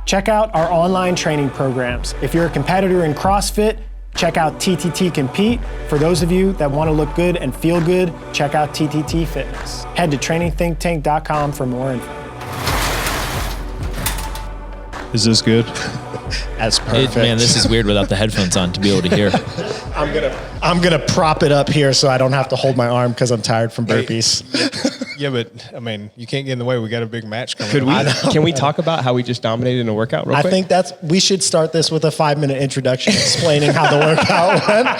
Check out our online training programs. If you're a competitor in CrossFit, check out TTT Compete. For those of you that want to look good and feel good, check out TTT Fitness. Head to trainingthinktank.com for more info. Is this good? That's perfect. Man, this is weird without the headphones on to be able to hear. I'm gonna prop it up here so I don't have to hold my arm because I'm tired from burpees. Yeah, but I mean, you can't get in the way. We got a big match coming. Can we talk about how we just dominated in a workout real quick? I think we should start this with a 5-minute introduction explaining how the workout went.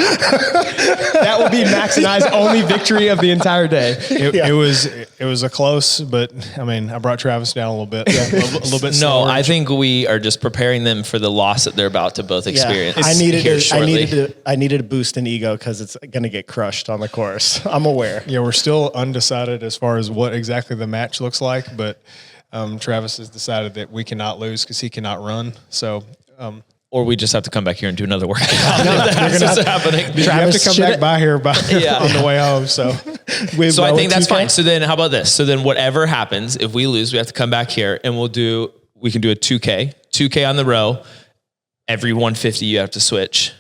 That will be Max and I's only victory of the entire day. It was a close, but I mean, I brought Travis down a little bit. Yeah. a little bit. No, slower. I think we are just preparing them for the loss that they're about to both experience. I needed a boost in ego because it's going to get crushed on the course. I'm aware. Yeah, we're still undecided as far as what exactly the match looks like, but Travis has decided that we cannot lose because he cannot run. So, or we just have to come back here and do another workout. That's what's happening. you have to come back by here on the way home. So, I think that's fine. So then, how about this? So then, whatever happens, if we lose, we have to come back here and we can do a 2K on the row. Every 150, you have to switch.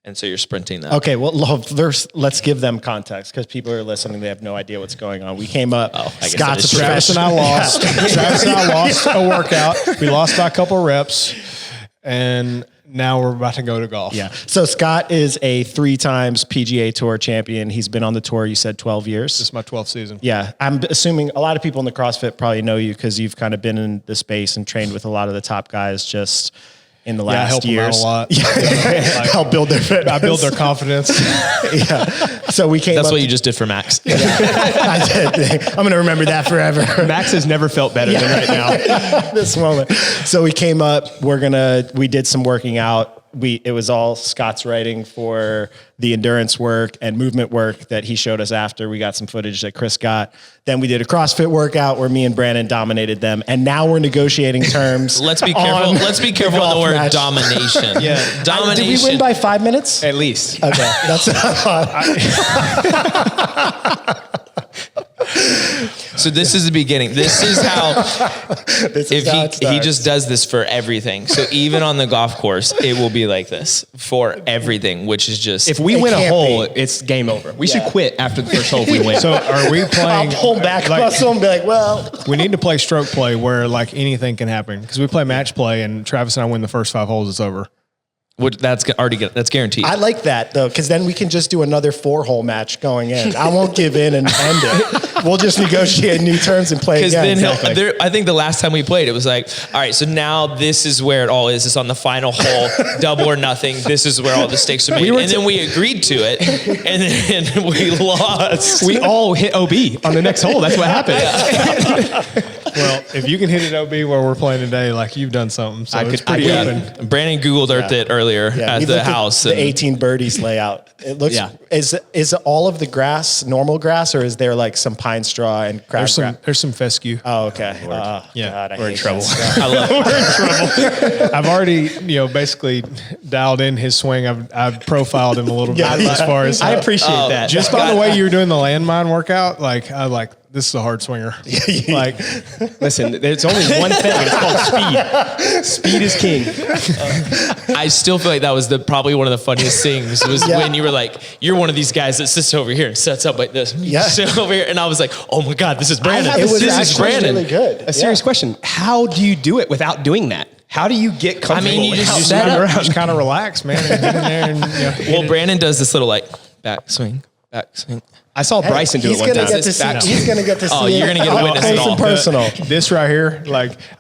And so you're sprinting that. Okay, well, let's give them context because people are listening. They have no idea what's going on. We came up. Scott's a Travis and I lost. Travis and I lost a workout. We lost by a couple of reps. And now we're about to go to golf. Yeah. So Scott is a 3 times PGA Tour champion. He's been on the tour, you said 12 years. This is my 12th season. Yeah. I'm assuming a lot of people in the CrossFit probably know you because you've kind of been in the space and trained with a lot of the top guys just in the last years. Them out a lot. Help build their fitness. I build their confidence. Yeah. So we came That's up what you just did for Max. Yeah. I did. I'm going to remember that forever. Max has never felt better than right now. This moment. So we came up, we did some working out. It was all Scott's writing for the endurance work and movement work that he showed us after. We got some footage that Chris got. Then we did a CrossFit workout where me and Brandon dominated them. And now we're negotiating terms. Let's be careful. Let's be careful on the word match. Domination. Yeah. Domination. Did we win by 5 minutes? At least. Okay. That's what I thought. So this is the beginning. This is how he just does this for everything. So even on the golf course, it will be like this for everything, which is just if we win a hole, it's game over. We should quit after the first hole if we win. So are we playing? I'll pull back muscle and be like, well, we need to play stroke play where like anything can happen because we play match play and Travis and I win the first 5 holes, it's over. That's guaranteed. I like that though, because then we can just do another 4-hole match going in. I won't give in and end it. We'll just negotiate new terms and play again. Then I think the last time we played, it was like, all right, so now this is where it all is. It's on the final hole, double or nothing. This is where all the stakes are made. And then we agreed to it, and then we lost. We all hit OB on the next hole. That's what happened. Well, if you can hit an OB where we're playing today, like you've done something. So it's pretty open. Brandon Googled Earthed it earlier at the house. The 18 birdies layout. It looks. Is all of the grass normal grass, or is there like some pine straw and grass? There's some fescue. Oh, okay. Yeah, God, we're in trouble. I love it. We're in trouble. I've already, basically dialed in his swing. I've profiled him a little bit as far as I appreciate that. Just by the way you were doing the landmine workout, this is a hard swinger. Listen, there's only one thing, and it's called speed. Speed is king. I still feel like that was probably one of the funniest things was when you were like, you're one of these guys that sits over here and sets up like this. You sit over here, and I was like, oh my God, this is Brandon. This is Brandon. Really good. A serious question. How do you do it without doing that? How do you get comfortable? I mean, you just set up. Just kind of relax, man. And get in there and, Brandon does this little back swing. I saw Bryson do it one time. He's going to get to see you're going to get a witness it all. Personal. This right here,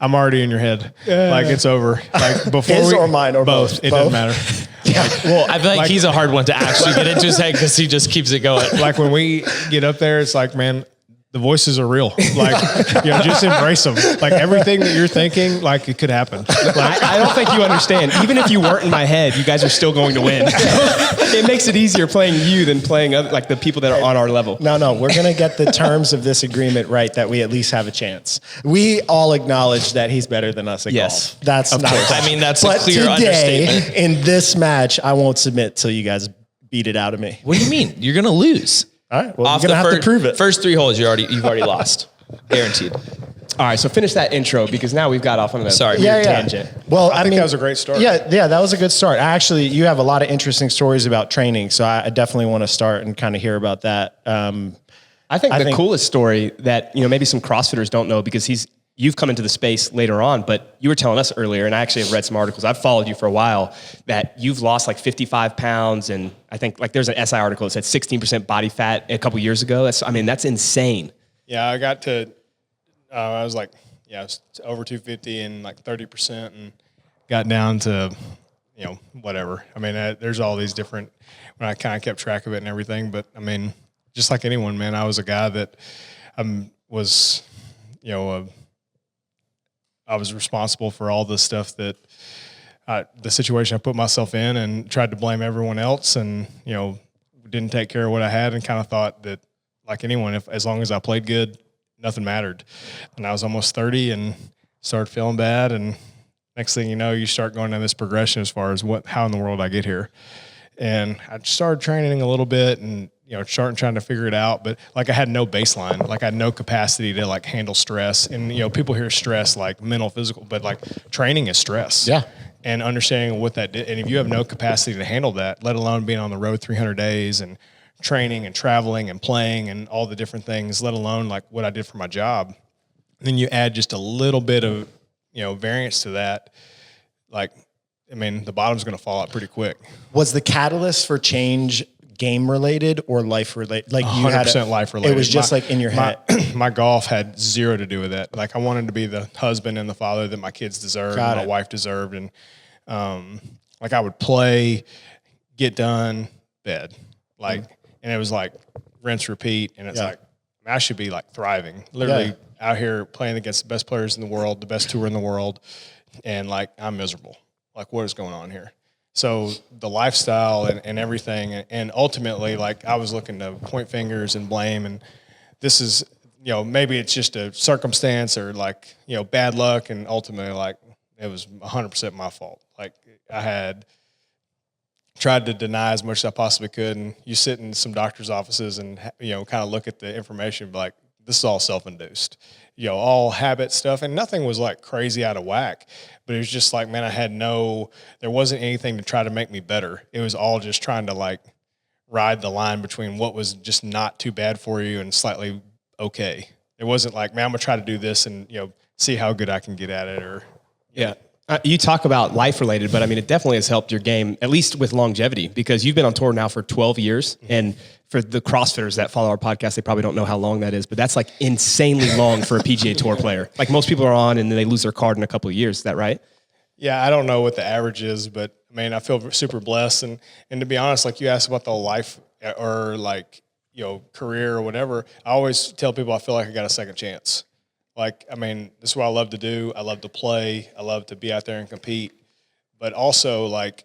I'm already in your head. It's over. Before his or mine or both. It doesn't matter. Well, I feel like he's a hard one to actually get into his head because he just keeps it going. Like when we get up there, it's like, man, the voices are real. Just embrace them. Everything that you're thinking, it could happen. I don't think you understand. Even if you weren't in my head, you guys are still going to win. It makes it easier playing you than playing other, the people that are on our level. No, we're going to get the terms of this agreement right that we at least have a chance. We all acknowledge that he's better than us at golf. That's of not course. I mean, that's a clear understatement. In this match, I won't submit till you guys beat it out of me. What do you mean? You're going to lose. All right. Well, you're going to have to prove it. First 3 holes, you've already lost. Guaranteed. All right, so finish that intro because now we've got off on a Sorry. weird tangent. Well, I think that was a great start. Yeah, that was a good start. Actually, you have a lot of interesting stories about training, so I definitely want to start and kind of hear about that. I think the coolest story that, maybe some CrossFitters don't know because you've come into the space later on, but you were telling us earlier, and I actually have read some articles. I've followed you for a while that you've lost like 55 pounds. And I think like there's an SI article that said 16% body fat a couple years ago. That's insane. Yeah. I got to, I was like, I was over 250 and like 30% and got down to, whatever. I mean, there's all these different, when I kind of kept track of it and everything, but I mean, just like anyone, man, I was a guy that was, I was responsible for all the stuff that the situation I put myself in and tried to blame everyone else and, didn't take care of what I had and kind of thought that like anyone, as long as I played good, nothing mattered. And I was almost 30 and started feeling bad. And next thing you know, you start going down this progression as far as how in the world I get here. And I started training a little bit and, trying to figure it out, but like I had no baseline, like I had no capacity to like handle stress. And, people hear stress like mental, physical, but like training is stress. Yeah. And understanding what that did. And if you have no capacity to handle that, let alone being on the road 300 days and training and traveling and playing and all the different things, let alone like what I did for my job, then you add just a little bit of, variance to that. Like, I mean, the bottom's going to fall out pretty quick. Was the catalyst for change game related or life related? Like you 100% life related. It was just like in your head. My golf had zero to do with that. Like I wanted to be the husband and the father that my kids deserved, and my wife deserved. And like I would play, get done, bed. Like, and it was like rinse, repeat. And it's like, I should be like thriving, literally out here playing against the best players in the world, the best tour in the world. And like, I'm miserable. Like what is going on here? So the lifestyle and everything, and ultimately, like I was looking to point fingers and blame, and this is, maybe it's just a circumstance or like, bad luck, and ultimately, like it was 100% my fault. Like I had tried to deny as much as I possibly could, and you sit in some doctor's offices and kind of look at the information, but like this is all self-induced, all habit stuff, and nothing was like crazy out of whack. But it was just like, man, there wasn't anything to try to make me better. It was all just trying to like ride the line between what was just not too bad for you and slightly okay. It wasn't like, man, I'm gonna try to do this and, see how good I can get at it or. Yeah. You talk about life related, but I mean, it definitely has helped your game, at least with longevity, because you've been on tour now for 12 years. And for the CrossFitters that follow our podcast, they probably don't know how long that is, but that's like insanely long for a PGA Tour player. Like most people are on and then they lose their card in a couple of years. Is that right? Yeah, I don't know what the average is, but I mean, I feel super blessed. And to be honest, like you asked about the life or like, career or whatever, I always tell people I feel like I got a second chance. Like, I mean, this is what I love to do. I love to play. I love to be out there and compete. But also, like,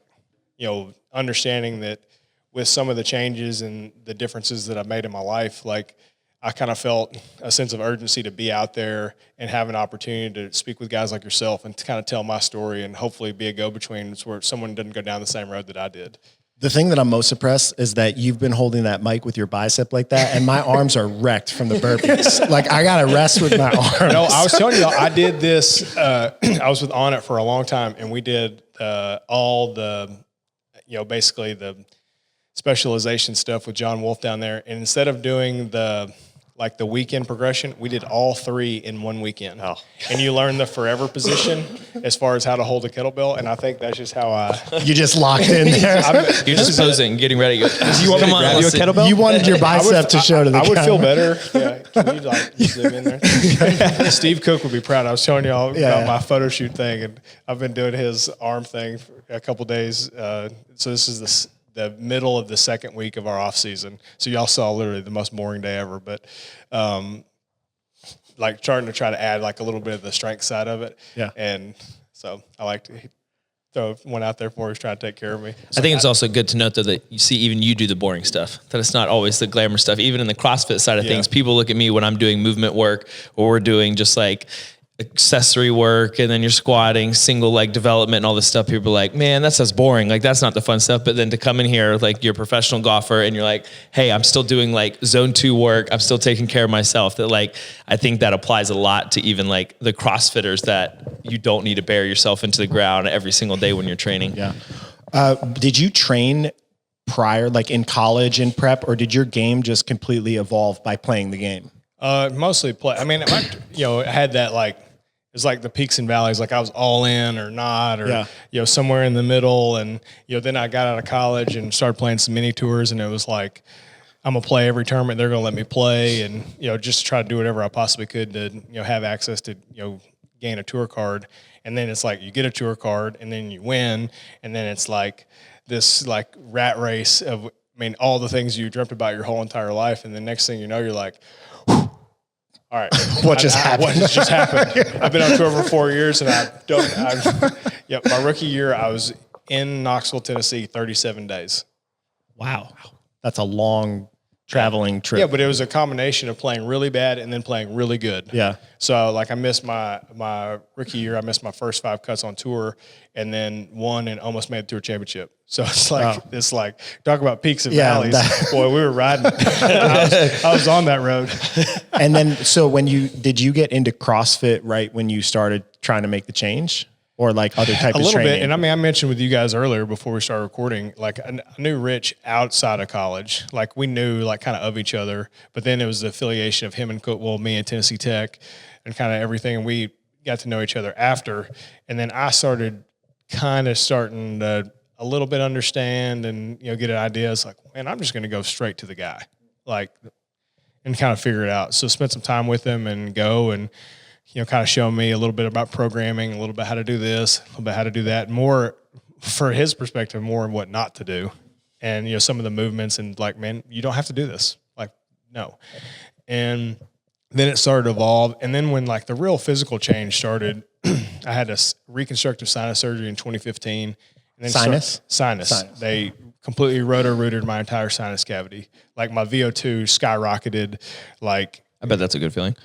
understanding that with some of the changes and the differences that I've made in my life, like, I kind of felt a sense of urgency to be out there and have an opportunity to speak with guys like yourself and to kind of tell my story and hopefully be a go-between where someone doesn't go down the same road that I did. The thing that I'm most impressed is that you've been holding that mic with your bicep like that, and my arms are wrecked from the burpees. Like I gotta rest with my arms. No, I was telling you, I did this. I was with On It for a long time, and we did all the, basically the specialization stuff with John Wolf down there. And instead of doing the weekend progression, we did all three in one weekend. Oh. And you learn the forever position as far as how to hold a kettlebell. And I think that's just how you just locked in there. You're just posing, getting ready. Do you want me to grab you a kettlebell? You wanted your bicep to show to the I would camera. feel better. Yeah. Can you zoom in there? Steve Cook would be proud. I was telling you all about my photo shoot thing, and I've been doing his arm thing for a couple days. So this is the middle of the second week of our off season. So y'all saw literally the most boring day ever, but like starting to try to add like a little bit of the strength side of it. Yeah. And so I like to throw one out there for who's trying to take care of me. I think it's also good to note though that you see even you do the boring stuff, that it's not always the glamour stuff. Even in the CrossFit side of things, people look at me when I'm doing movement work or we're doing just like accessory work and then you're squatting, single leg development and all this stuff, people are like, man, that sounds boring. Like that's not the fun stuff. But then to come in here, like you're a professional golfer and you're like, hey, I'm still doing like zone 2 work. I'm still taking care of myself. That like, I think that applies a lot to even like the CrossFitters, that you don't need to bear yourself into the ground every single day when you're training. Yeah. Did you train prior, like in college, in prep, or did your game just completely evolve by playing the game? Mostly play. I mean, I had that like, it's like the peaks and valleys. Like I was all in or not, or, somewhere in the middle. And, then I got out of college and started playing some mini tours, and it was like, I'm gonna play every tournament they're gonna let me play. And, just try to do whatever I possibly could to, have access to, gain a tour card. And then it's like, you get a tour card and then you win. And then it's like this like rat race of, all the things you dreamt about your whole entire life. And the next thing you know, you're like, all right, what just happened? What just happened? I've been on tour for 4 years, and my rookie year, I was in Knoxville, Tennessee, 37 days. Wow. That's a long traveling trip. Yeah, but it was a combination of playing really bad and then playing really good. Yeah. So like I missed my rookie year, I missed my first 5 cuts on tour, and then won and almost made the tour championship. So it's like talk about peaks and valleys. Boy, we were riding. I was on that road. And then, so did you get into CrossFit right when you started trying to make the change, or like other type of training? A little bit. And I mentioned with you guys earlier before we started recording, like I knew Rich outside of college. Like we knew like kind of each other, but then it was the affiliation of him and me and Tennessee Tech and kind of everything. And we got to know each other after. And then I started starting to a little bit understand and, get an idea. It's like, man, I'm just going to go straight to the guy, like, and kind of figure it out. So spend some time with him and go and, kind of show me a little bit about programming, a little bit how to do this, a little bit how to do that, more for his perspective, more on what not to do. And, some of the movements and like, man, you don't have to do this. Like, no. And then it started to evolve. And then when like the real physical change started, I had a reconstructive sinus surgery in 2015. And then sinus. They completely roto-rooted my entire sinus cavity. Like my VO2 skyrocketed. Like I bet that's a good feeling.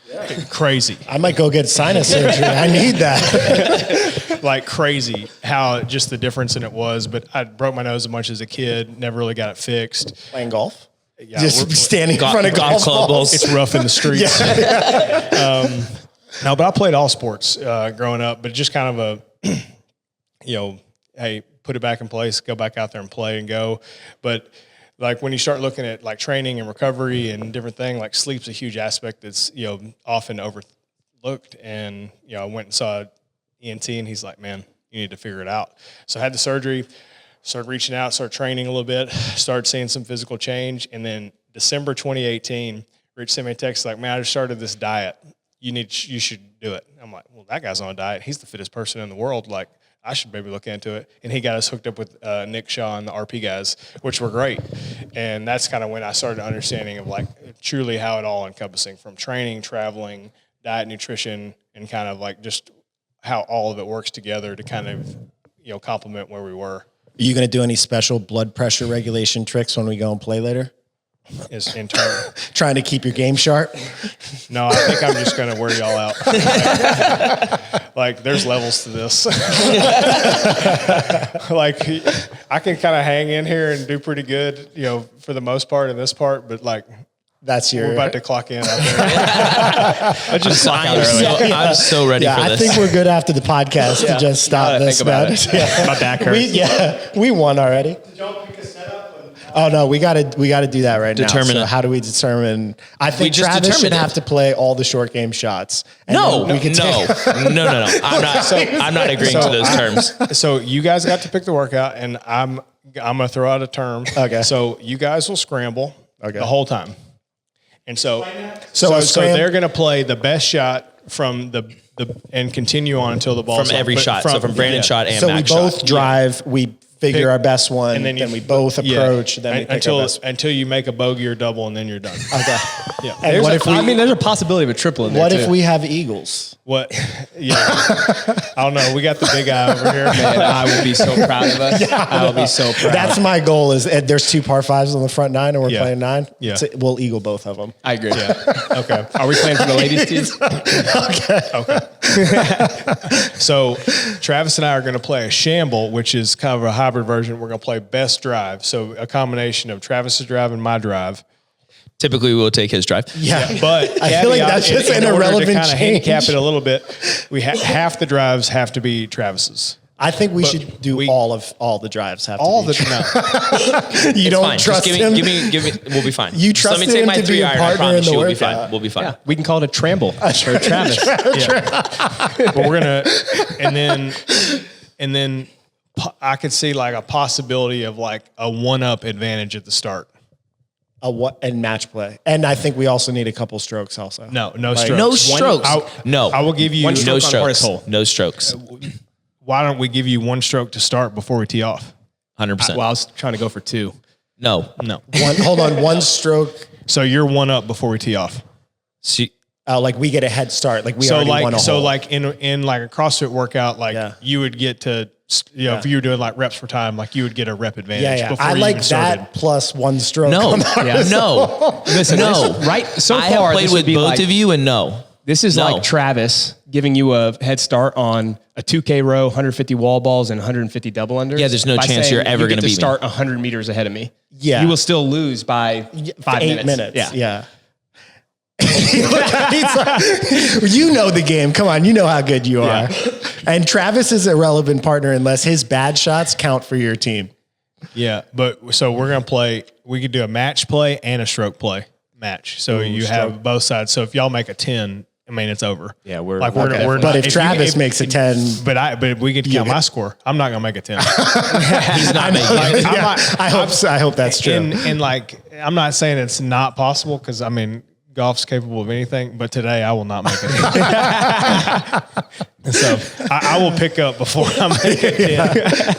Crazy. I might go get sinus surgery. I need that. Like crazy how just the difference in it was. But I broke my nose a bunch as a kid. Never really got it fixed. Playing golf? Yeah, just standing in front of golf balls. It's rough in the streets. No, but I played all sports growing up. But just kind of a, hey, put it back in place, go back out there and play and go. But like when you start looking at like training and recovery and different things, like sleep's a huge aspect that's, often overlooked. And, I went and saw ENT and he's like, man, you need to figure it out. So I had the surgery, started reaching out, started training a little bit, started seeing some physical change. And then December 2018, Rich sent me a text like, man, I just started this diet. You should do it. I'm like, well, that guy's on a diet. He's the fittest person in the world. Like, I should maybe look into it. And he got us hooked up with Nick Shaw and the RP guys, which were great. And that's kind of when I started understanding of like truly how it all encompassing from training, traveling, diet, nutrition, and kind of like just how all of it works together to kind of, complement where we were. Are you going to do any special blood pressure regulation tricks when we go and play later? Is in turn trying to keep your game sharp? No, I think I'm just going to wear y'all out. Like there's levels to this. Like I can kind of hang in here and do pretty good, for the most part in this part, but like we're about to clock in out there. I'm so ready for this. I think we're good after the podcast to just stop this. My back hurts. We won already. Oh no, we got to do that right now. So how do we determine? I think Travis should have to play all the short game shots. No. I'm not agreeing to those terms. So you guys got to pick the workout, and I'm gonna throw out a term. Okay. So you guys will scramble the whole time, and so they're gonna play the best shot from the and continue on until the ball's from every shot. So from Brandon's shot and so Mac's we both shot. drive. We figure our best one, and then we both approach, then we pick our best. Until you make a bogey or double, and then you're done. Okay. Yeah. And what if there's a possibility of a triple in there. What if we have eagles? What? Yeah. I don't know. We got the big eye over here. Man, I will be so proud of us. I will be so proud. That's my goal. Is there's 2 par 5s on the front 9, and we're playing 9. Yeah. We'll eagle both of them. I agree. Yeah. Okay. Are we playing for the ladies too? Okay. So Travis and I are going to play a shamble, which is kind of a hybrid version. We're going to play best drive. So a combination of Travis's drive and my drive. Typically, we'll take his drive. Yeah. But I feel like that's just an irrelevant to kind of change. handicap it a little bit. We half the drives have to be Travis's. I think we should do all the drives have All to be the You don't Fine. trust Just him. give me. We'll be fine. You Just let me trusted take him my to be 3 a iron. I partner promise in the you, we'll be workout. fine. We'll be fine. Yeah, we can call it a tramble for Travis. But we're gonna, and then I could see like a possibility of like a 1-up advantage at the start. And match play. And I think we also need a couple strokes also. No strokes. No strokes. No. I will give you One stroke No on hardest strokes. hole. No strokes. Why don't we give you 1 stroke to start before we tee off? 100%. Well, I was trying to go for 2. No. Hold on, 1 stroke. So you're 1-up before we tee off. See, Like we get a head start. Like we So already won a hole. like in like a CrossFit workout, like Yeah. you would get to, if you were doing like reps per time, like you would get a rep advantage. Yeah. Before I you like even started. that plus 1 stroke. no. on the hardest No. Listen, No. right? So I far, have played this would with be both like, of you, and no. This is No. like Travis giving you a head start on a 2K row, 150 wall balls, and 150 double unders. Yeah, there's no by chance saying you're ever you get gonna to beat me. start 100 meters ahead of me. Yeah. You will still lose by 5 8 minutes. minutes. Yeah. He's like, you know the game. Come on, you know how good you are. And Travis is a relevant partner unless his bad shots count for your team. Yeah, but so we're gonna play. We could do a match play and a stroke play match. So you have both sides. So if y'all make a 10, I mean it's over. Yeah, we're like Okay. we're But not, if Travis makes a 10, but we could count my score. I'm not gonna make a 10. He's not making it. I hope that's true. And like I'm not saying it's not possible because I mean golf's capable of anything, but today I will not make it. So I will pick up before I make it.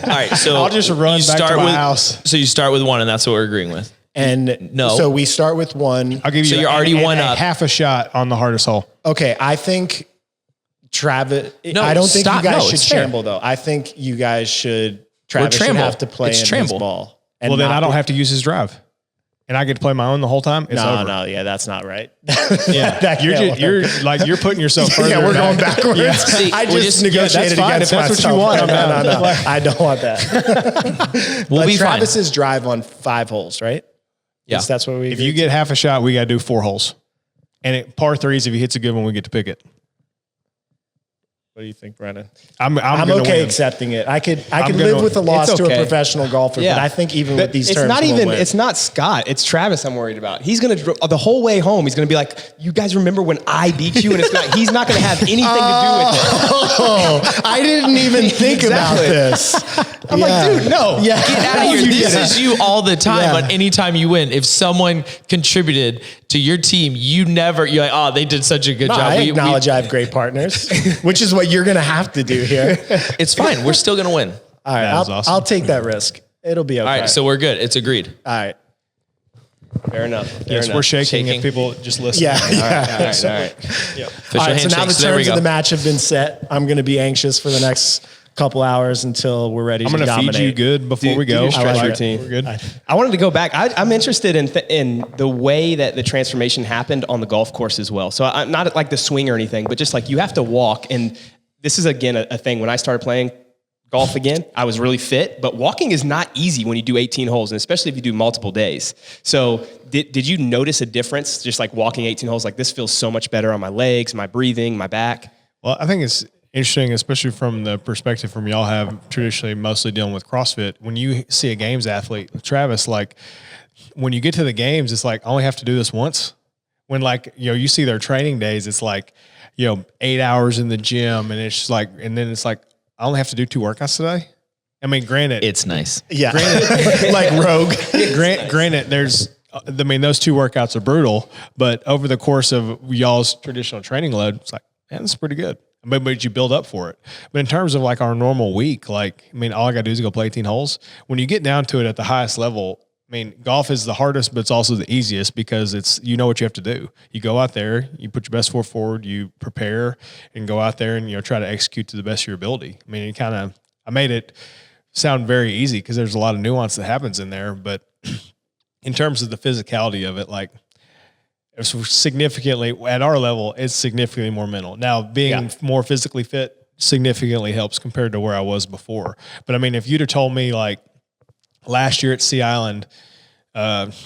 All right, so I'll just run you back to start my with, house. So you start with 1, and that's what we're agreeing with. And No. so we start with 1. I'll give you. So you're already 1 up. half a shot on the hardest hole. Okay, I think Travis. No, I don't think stop. you guys No, should it's fair. shamble though. I think you guys should. Travis should tramble. have to play It's in tramble. his ball. And Well, then not I don't be- have to use his drive, and I get to play my own the whole time. It's over. No, yeah, that's not right. Yeah, That you're can't just, you're putting yourself further. yeah, we're back. going backwards. Yeah. See, I we'll just just- negotiated fine. against If that's what myself. you want, I'm no, down. I don't want that. We'll But be fine. Travis's drive on 5 holes, right? Yeah. Yes, that's what we. If you get half a shot, we got to do 4 holes, and par 3s. If he hits a good one, we get to pick it. what do you think, Brennan? I'm I'm gonna okay win. accepting it. I could gonna- live with a loss it's to a okay. professional golfer, but I think even with these terms, we'll win. It's not Scott. It's Travis. I'm worried about. He's gonna the whole way home. He's gonna be like, "You guys remember when I beat you?" And it's not. He's not gonna have anything to do with it. Oh, I didn't even think about Exactly. this. I'm like, dude, no. Yeah. Get out of here. You This get is you all the time. Yeah. But anytime you win, if someone contributed to your team, you're like, oh, they did such a good job. I acknowledge I have great partners, which is what you're going to have to do here. It's fine. We're still going to win. All right, That is awesome. I'll take that risk. It'll be okay. All right. So we're good. It's agreed. all right. Fair enough. Yes, we're shaking. Shaking. If people just listen. Yeah. All right. All Official right, so now handshake. the So there we terms of go. the match have been set. I'm going to be anxious for the next couple hours until we're ready I'm to going to dominate. feed you good before we go. your stretch Like, routine. We're good. I wanted to go back. I'm interested in the way that the transformation happened on the golf course as well. So I'm not like the swing or anything, but just like you have to walk. And this is again a thing. When I started playing golf again, I was really fit, but walking is not easy when you do 18 holes, and especially if you do multiple days. So did you notice a difference just like walking 18 holes? Like this feels so much better on my legs, my breathing, my back. Well, I think it's interesting, especially from the perspective from y'all have traditionally mostly dealing with CrossFit. When you see a games athlete, Travis, like when you get to the games, it's like I only have to do this once. When like, you see their training days, it's like, 8 hours in the gym, and it's just like, and then it's like, I only have to do 2 workouts today. I mean, granted, It's nice. Yeah. Like Rogue. granted, those 2 workouts are brutal, but over the course of y'all's traditional training load, it's like, man, this is pretty good. But you build up for it. But in terms of like our normal week, like, I mean, all I got to do is go play 18 holes. When you get down to it at the highest level, I mean, golf is the hardest, but it's also the easiest because it's, you know what you have to do. You go out there, you put your best foot forward, you prepare and go out there and, you know, try to execute to the best of your ability. I mean, I made it sound very easy because there's a lot of nuance that happens in there. But in terms of the physicality of it, like, it's significantly, at our level, it's significantly more mental. Now, being more physically fit significantly helps compared to where I was before. But I mean, if you'd have told me like last year at Sea Island,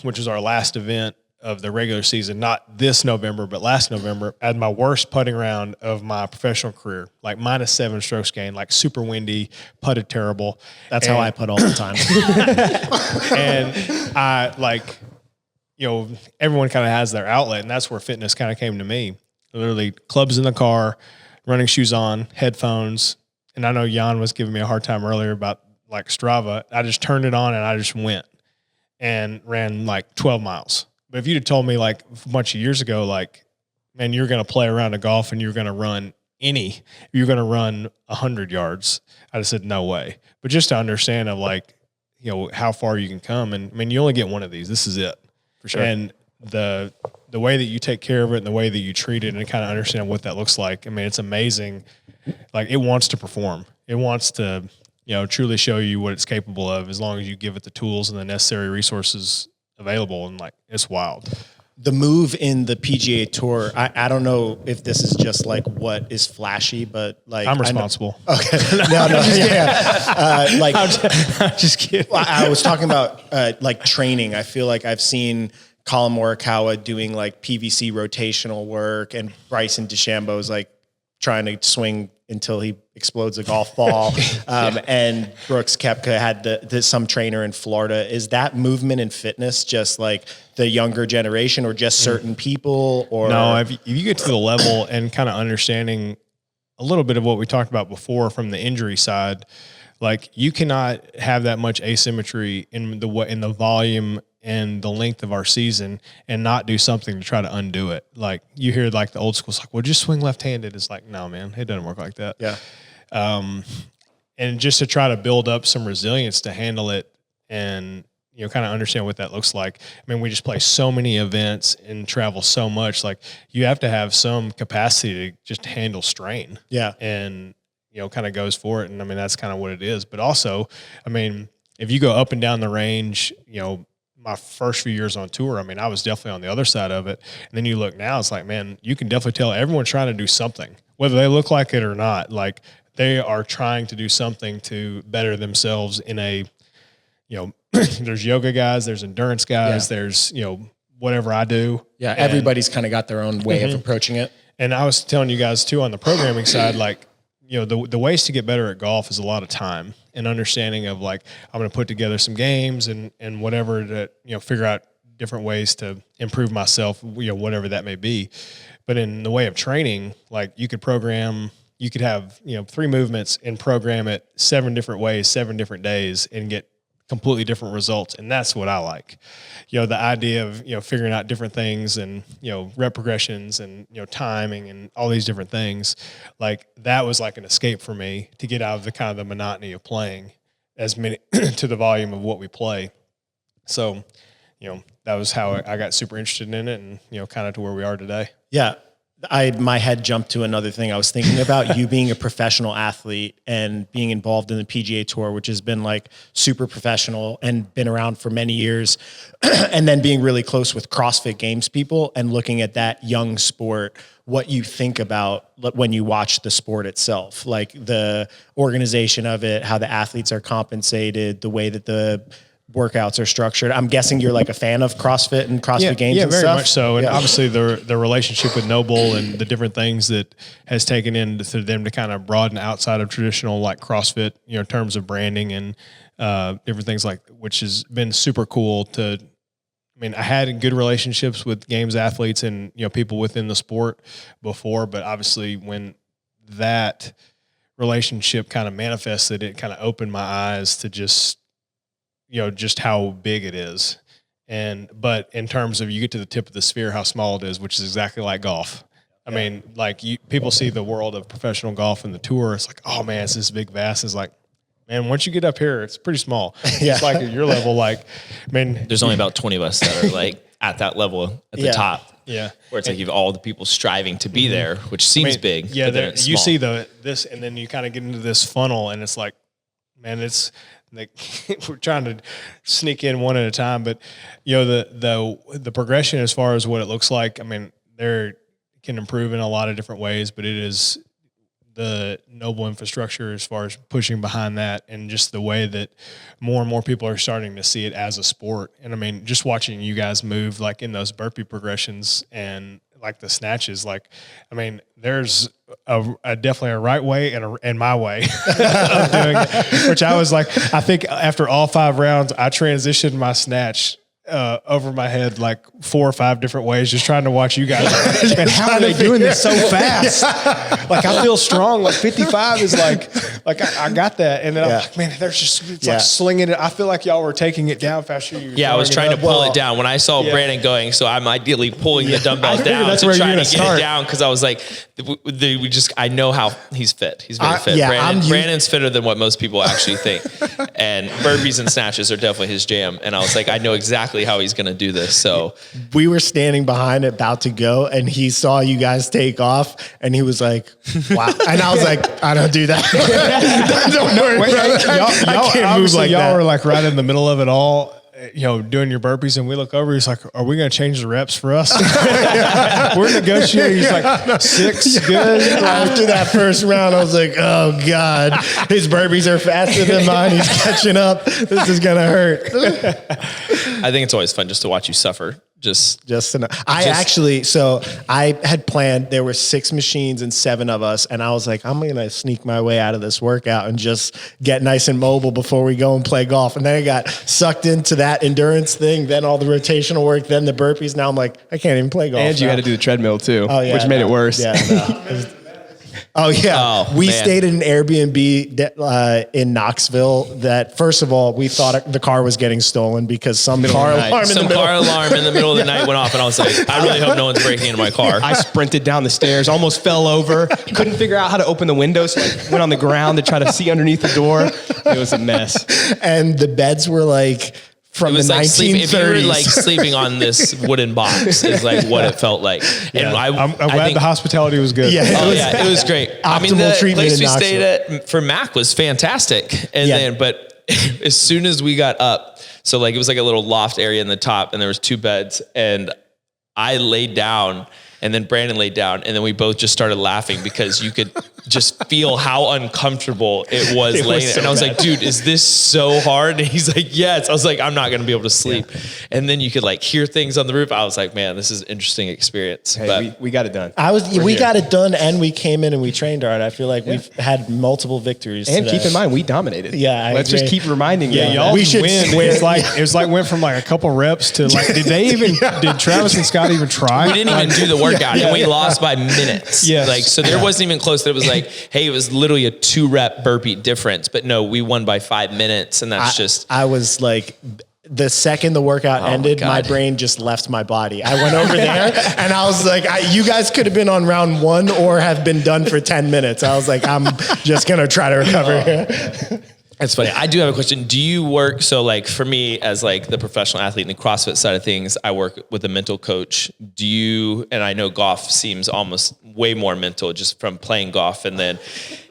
which was our last event of the regular season, not this November, but last November, I had my worst putting round of my professional career, like -7 strokes gained, like super windy, putted terrible. That's how I putt all the time. And I like, you know, everyone kind of has their outlet, and that's where fitness kind of came to me. Literally clubs in the car, running shoes on, headphones. And I know Jan was giving me a hard time earlier about like Strava. I just turned it on and I just went and ran like 12 miles. But if you'd have told me like a bunch of years ago, like, man, you're going to play around a golf and you're going to run you're going to run 100 yards, I'd have said, no way. But just to understand of like, you know, how far you can come. And I mean, you only get one of these. This is it. For sure. And the way that you take care of it and the way that you treat it and kind of understand what that looks like. I mean, it's amazing. Like, it wants to perform. It wants to, you know, truly show you what it's capable of as long as you give it the tools and the necessary resources available. And like, it's wild. The move in the PGA Tour, I don't know if this is just like what is flashy, but like I'm responsible. Okay. No, like I'm just kidding. I was talking about like training. I feel like I've seen Colin Morikawa doing like PVC rotational work, and Bryson DeChambeau's like trying to swing until he explodes a golf ball. And Brooks Koepka had some trainer in Florida. Is that movement in fitness just like the younger generation or just certain people? Or no, if you get to the level and kind of understanding a little bit of what we talked about before from the injury side, like, you cannot have that much asymmetry in the volume and the length of our season and not do something to try to undo it. Like, you hear like the old school, it's like, well, just swing left-handed. It's like, no, man, it doesn't work like that. Yeah. And just to try to build up some resilience to handle it and, you know, kind of understand what that looks like. I mean, we just play so many events and travel so much. Like, you have to have some capacity to just handle strain. Yeah. And, you know, kind of goes for it. And I mean, that's kind of what it is. But also, I mean, if you go up and down the range, you know, my first few years on tour, I mean, I was definitely on the other side of it. And then you look now, it's like, man, you can definitely tell everyone's trying to do something, whether they look like it or not. Like, they are trying to do something to better themselves in a, you know, there's yoga guys, there's endurance guys, there's, you know, whatever I do. Yeah. Everybody's kind of got their own way of approaching it. And I was telling you guys too, on the programming side, like, you know, the ways to get better at golf is a lot of time and understanding of like, I'm going to put together some games and whatever to, you know, figure out different ways to improve myself, you know, whatever that may be. But in the way of training, like, you could have, you know, 3 movements and program it 7 different ways, 7 different days, and get completely different results. And that's what I like. You know, the idea of, you know, figuring out different things and, you know, rep progressions and, you know, timing and all these different things, like, that was like an escape for me to get out of the kind of the monotony of playing as many to the volume of what we play. So, you know, that was how I got super interested in it, and, you know, kind of to where we are today. Yeah. My head jumped to another thing. I was thinking about you being a professional athlete and being involved in the PGA Tour, which has been like super professional and been around for many years. And then being really close with CrossFit Games people and looking at that young sport, what you think about when you watch the sport itself, like the organization of it, how the athletes are compensated, the way that the workouts are structured. I'm guessing you're like a fan of CrossFit and CrossFit Games. Yeah, and very stuff. much so. And obviously the relationship with Noble and the different things that has taken into them to kind of broaden outside of traditional like CrossFit, you know, in terms of branding and different things, like, which has been super cool to, I mean, I had good relationships with Games athletes and, you know, people within the sport before, but obviously when that relationship kind of manifested, it kind of opened my eyes to just, you know, just how big it is. But in terms of, you get to the tip of the sphere, how small it is, which is exactly like golf. I mean, like people see the world of professional golf and the tour. It's like, oh man, it's this big vast. It's like, man, once you get up here, it's pretty small. It's like at your level, like, I mean, there's only about 20 of us that are like at that level at the top. Yeah. Where it's like you've all the people striving to be there, which seems big. Yeah. But you see this, and then you kind of get into this funnel, and it's like, man, it's like we're trying to sneak in one at a time. But the progression as far as what it looks like, I mean, there can improve in a lot of different ways, but it is the noble infrastructure as far as pushing behind that, and just the way that more and more people are starting to see it as a sport. And I mean, just watching you guys move like in those burpee progressions and like the snatches, like, I mean, there's a definitely a right way and my way of doing it, which I was like, I think after all 5 rounds, I transitioned my snatch over my head like 4 or 5 different ways, just trying to watch you guys. And how are they doing this so fast? Like, I feel strong. Like 55 is like I got that. And then I'm like, man, there's just like slinging it. I feel like y'all were taking it down faster. I was trying to pull it down when I saw Brandon going. So I'm ideally pulling the dumbbells down to try to get it down, because I was like, I know how he's fit. He's very fit. Brandon's fitter than what most people actually think. And burpees and snatches are definitely his jam. And I was like, I know exactly how he's going to do this. So we were standing behind it, about to go, and he saw you guys take off, and he was like, wow. And I was like, I don't do that. Don't worry, bro. Y'all can't move like that. Y'all were like right in the middle of it all, doing your burpees, and we look over, he's like, are we going to change the reps for us? We're negotiating. He's like, 6, good. After that first round, I was like, oh God, his burpees are faster than mine. He's catching up. This is going to hurt. I think it's always fun just to watch you suffer. I had planned, there were 6 machines and 7 of us, and I was like, I'm going to sneak my way out of this workout and just get nice and mobile before we go and play golf. And then I got sucked into that endurance thing, then all the rotational work, then the burpees. Now I'm like, I can't even play golf. And you had to do the treadmill too, which made it worse. Yeah, no. We stayed in an Airbnb in Knoxville that, first of all, we thought the car was getting stolen because some car alarm in the middle of the night went off, and I was like, I really hope no one's breaking into my car. I sprinted down the stairs, almost fell over, couldn't figure out how to open the window, so I went on the ground to try to see underneath the door. It was a mess. And the beds were like from the 1930s. If you were like sleeping on this wooden box, is like what it felt like. And I'm glad the hospitality was good. It was great. Optimal treatment. The place we stayed at for Mac was fantastic. But as soon as we got up, so like it was like a little loft area in the top, and there was 2 beds, and I laid down, and then Brandon laid down, and then we both just started laughing because you could just feel how uncomfortable it was laying there. And I was like, dude, is this so hard? And he's like, yes. I was like, I'm not going to be able to sleep. And then you could like hear things on the roof. I was like, man, this is an interesting experience. Hey, but we got it done. We got it done, and we came in and we trained hard. I feel like we've had multiple victories. And today. keep in mind, we dominated. Yeah, let's just keep reminding you. Y'all we should win. It was like went from like a couple reps to like, did Travis and Scott even try? We didn't even do the workout, and we lost by minutes. Like, so there wasn't even close. That it was like, hey, it was literally a 2-rep burpee difference, but no, we won by 5 minutes, and that's I was like, the second the workout ended, my brain just left my body. I went over there and I was like, you guys could have been on round 1 or have been done for 10 minutes. I was like, I'm just going to try to recover here. That's funny. I do have a question. Do you work, so like for me as like the professional athlete in the CrossFit side of things, I work with a mental coach. Do you, and I know golf seems almost way more mental just from playing golf and then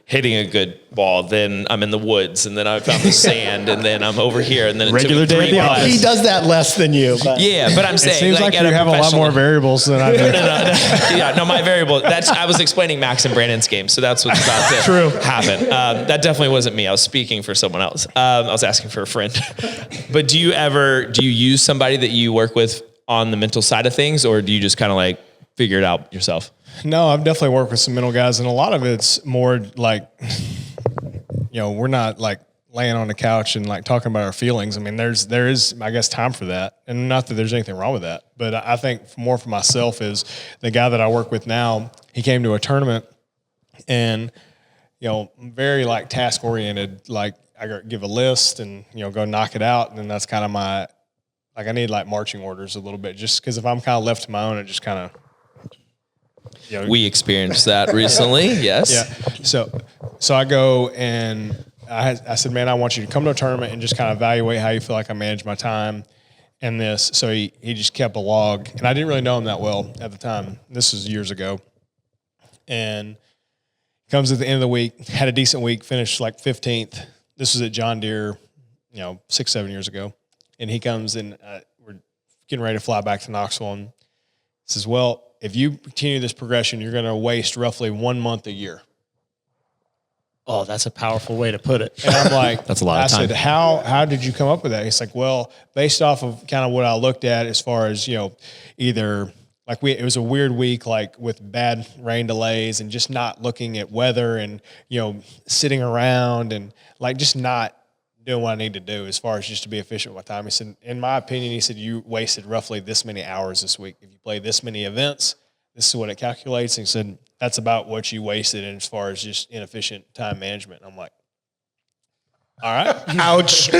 hitting a good ball, then I'm in the woods, and then I found the sand, and then I'm over here, and then regular day. He does that less than you. But. Yeah, but I'm saying it seems like you have a lot more variables than I do. No, my variable. I was explaining Max and Brandon's game, so that's what's about to happen. That definitely wasn't me. I was speaking for someone else. I was asking for a friend. But do you use somebody that you work with on the mental side of things, or do you just kind of like figure it out yourself? No, I've definitely worked with some mental guys, and a lot of it's more like, we're not like laying on the couch and like talking about our feelings. I mean, there is, I guess, time for that, and not that there's anything wrong with that. But I think more for myself is the guy that I work with now. He came to a tournament, and very like task oriented. Like I give a list and go knock it out, and then that's kind of my I need like marching orders a little bit, just because if I'm kind of left to my own, it just kind of. We experienced that recently. Yes. Yeah. So I go and I said, man, I want you to come to a tournament and just kind of evaluate how you feel like I manage my time and this. So he just kept a log, and I didn't really know him that well at the time. This was years ago. And comes at the end of the week, had a decent week, finished like 15th. This was at John Deere, 6-7 years ago. And he comes and we're getting ready to fly back to Knoxville and says, well, if you continue this progression, you're going to waste roughly 1 month a year. Oh, that's a powerful way to put it. And I'm like, that's a lot of time. I said, how did you come up with that? He's like, well, based off of kind of what I looked at as far as, either like it was a weird week, like with bad rain delays and just not looking at weather and, sitting around and like just not doing what I need to do as far as just to be efficient with my time. He said, in my opinion, he said, you wasted roughly this many hours this week. If you play this many events, this is what it calculates. And he said, that's about what you wasted as far as just inefficient time management. And I'm like, all right. Ouch.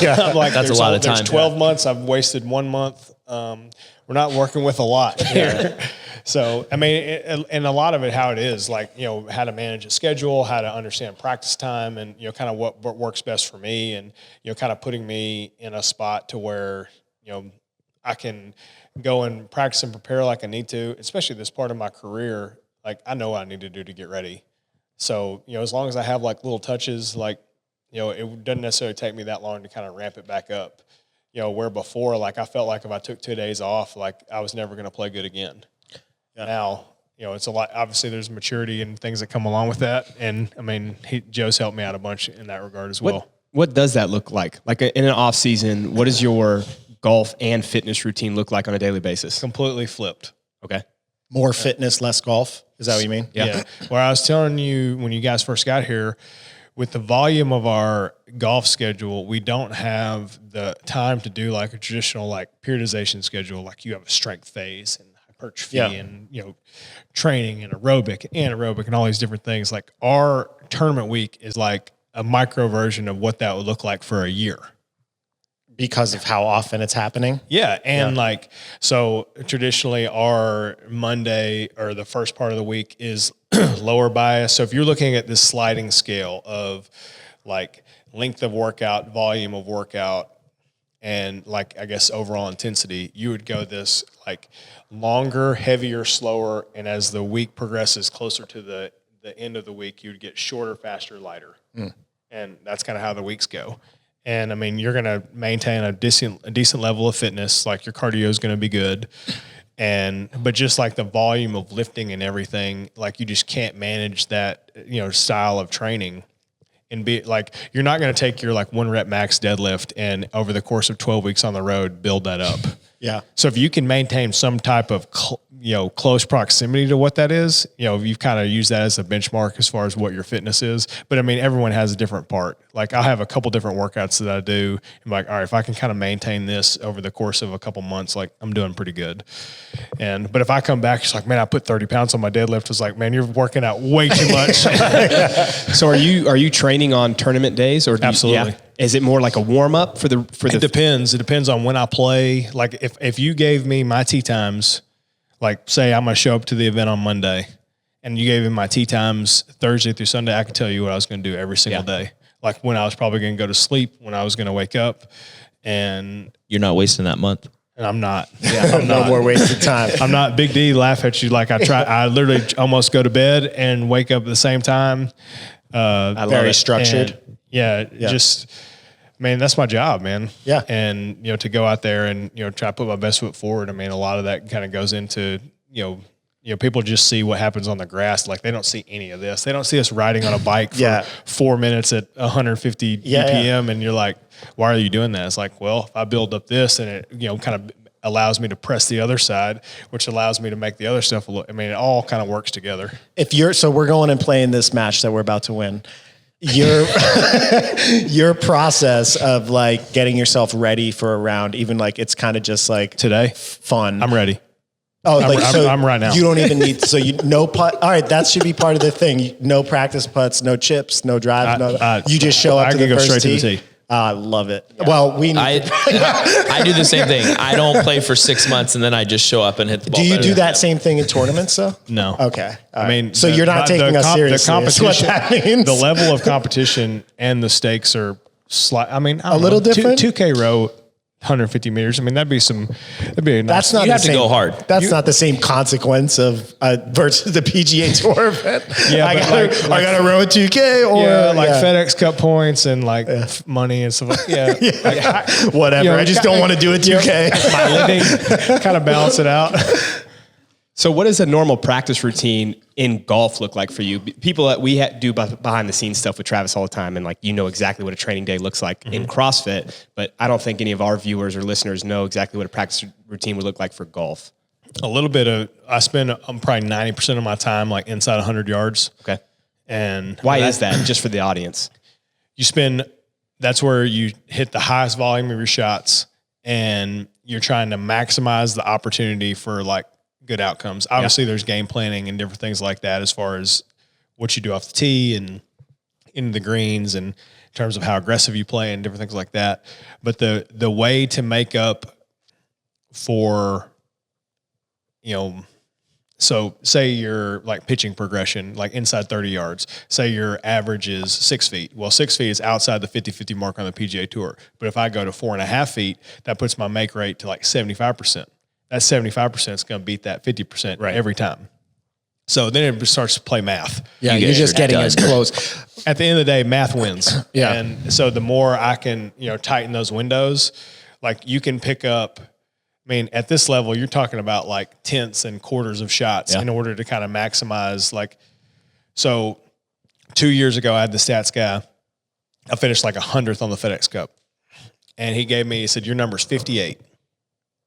Yeah. I'm like, that's a lot of time. There's 12 months. I've wasted 1 month. We're not working with a lot here. So, I mean, and a lot of it, how it is, like, how to manage a schedule, how to understand practice time and, kind of what works best for me and, kind of putting me in a spot to where, I can go and practice and prepare like I need to, especially this part of my career. Like, I know what I need to do to get ready. So, as long as I have like little touches, like, it doesn't necessarily take me that long to kind of ramp it back up. Where before, like, I felt like if I took 2 days off, like I was never going to play good again. Yeah. Now, it's a lot, obviously there's maturity and things that come along with that. And I mean, Joe's helped me out a bunch in that regard as well. What does that look like? Like in an off season, what does your golf and fitness routine look like on a daily basis? Completely flipped. Okay. More fitness, less golf. Is that what you mean? Yeah. Where I was telling you when you guys first got here, with the volume of our golf schedule, we don't have the time to do like a traditional like periodization schedule. Like you have a strength phase and hypertrophy and, training and aerobic and anaerobic and all these different things. Like our tournament week is like a micro version of what that would look like for a year. Because of how often it's happening? Yeah. And like, so traditionally our Monday or the first part of the week is lower bias. So if you're looking at this sliding scale of like length of workout, volume of workout, and like, I guess overall intensity, you would go this like longer, heavier, slower. And as the week progresses closer to the end of the week, you'd get shorter, faster, lighter. And that's kind of how the weeks go. And I mean, you're going to maintain a decent level of fitness. Like your cardio is going to be good. But just like the volume of lifting and everything, like you just can't manage that, style of training and be like, you're not going to take your like 1 rep max deadlift and over the course of 12 weeks on the road, build that up. Yeah. So if you can maintain some type of, close proximity to what that is, you've kind of used that as a benchmark as far as what your fitness is. But I mean, everyone has a different part. Like I have a couple different workouts that I do. I'm like, all right, if I can kind of maintain this over the course of a couple months, like I'm doing pretty good. But if I come back, it's like, man, I put 30 pounds on my deadlift. It's like, man, you're working out way too much. So are you training on tournament days or Absolutely. Is it more like a warm up for the? It depends. It depends on when I play. Like if you gave me my tee times, like say I'm going to show up to the event on Monday and you gave me my tee times Thursday through Sunday, I could tell you what I was going to do every single day. Like when I was probably going to go to sleep, when I was going to wake up, and you're not wasting that month. And I'm not. I'm no more wasted time. I'm not. Big D laugh at you like I literally almost go to bed and wake up at the same time. Very structured. Just, man, that's my job, man. Yeah. And, to go out there and, try to put my best foot forward. I mean, a lot of that kind of goes into, people just see what happens on the grass. Like they don't see any of this. They don't see us riding on a bike for 4 minutes at 150 BPM. And you're like, why are you doing that? It's like, well, if I build up this and it, kind of allows me to press the other side, which allows me to make the other stuff it all kind of works together. So we're going and playing this match that we're about to win. Your process of like getting yourself ready for a round, even like it's kind of just like today fun. I'm ready. Oh, I'm right now. You don't even need no putt. All right, that should be part of the thing. No practice putts, no chips, no drives. You just show up to the first tee. I love it. Yeah. Well, I do the same thing. I don't play for 6 months and then I just show up and hit the ball. Do you do that same thing in tournaments though? No. Okay. I mean, so you're not taking us seriously. The competition, what that means. the level of competition and the stakes are I mean, a little different. 2K row, 150 meters. I mean, that'd be a nice. That's not. You have to go hard. That's not the same consequence of versus the PGA Tour event. Yeah, I got to row a 2K or FedEx Cup points and money and stuff. Yeah, whatever. I just don't want to do a 2K. My living, kind of balance it out. So what does a normal practice routine in golf look like for you? People that we do behind the scenes stuff with Travis all the time, and like exactly what a training day looks like in CrossFit, but I don't think any of our viewers or listeners know exactly what a practice routine would look like for golf. A little bit of, I spend probably 90% of my time like inside 100 yards. Okay. And why is that? Just for the audience. That's where you hit the highest volume of your shots and you're trying to maximize the opportunity for like good outcomes. Obviously there's game planning and different things like that as far as what you do off the tee and into the greens and in terms of how aggressive you play and different things like that. But the way to make up for, so say you're like pitching progression, like inside 30 yards, say your average is 6 feet. Well, 6 feet is outside the 50-50 mark on the PGA Tour. But if I go to 4.5 feet, that puts my make rate to like 75%. That 75% is going to beat that 50% every time. So then it starts to play math. Yeah, you're just getting as close. At the end of the day, math wins. Yeah. And so the more I can, tighten those windows, like you can pick up, I mean, at this level, you're talking about like tenths and quarters of shots in order to kind of maximize so 2 years ago, I had the stats guy. I finished like 100th on the FedEx Cup. And he said, your number's 58.